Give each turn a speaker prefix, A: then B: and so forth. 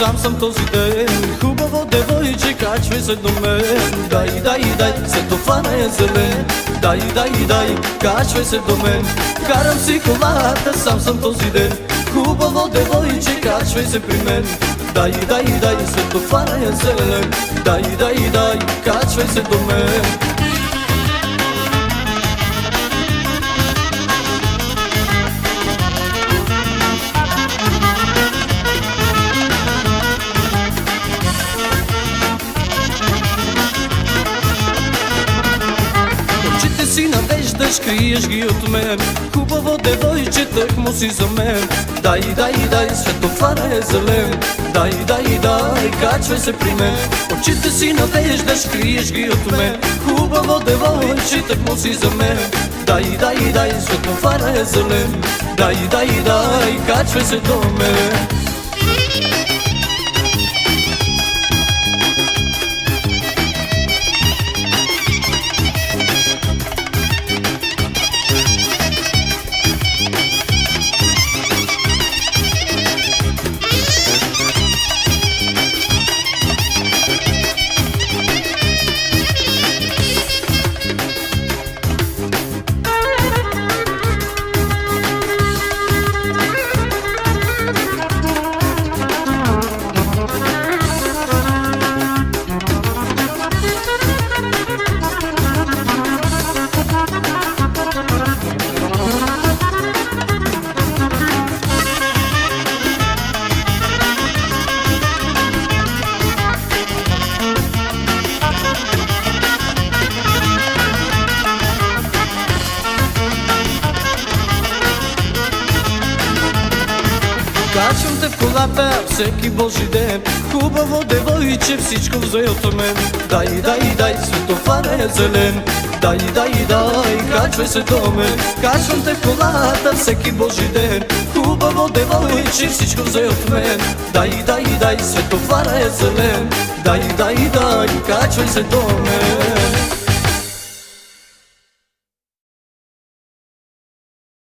A: сам съм този ден. Хубаво девойче, качвай се до мен. Дай, светофара е зелен. Дай, качвай се до мен. Карам си колата, сам съм този ден. Хубаво девойче, качвай се при мен. Дай, светофара е зелен. Дай, качвай се до мен. Очите си навеждаш, криеш ги от мен. Хубаво девойче, тъкмо си за мен. Дай, светофара е зелен. Дай, качвай се при мен. Очите си навеждаш, криеш ги от мен. Хубаво девойче, тъкмо си за мен. Дай, светофара е зелен. Дай, качвай се до мен. Качвам те в колата всеки божи ден. Хубаво девойче, всичко взе от мен. Дай, светофара е зелен. Дай, качвай се до мен. Качвам те в колата всеки божи ден. Хубаво девойче, всичко взе от мен. Дай, светофара е зелен. Дай, качвай се до мен.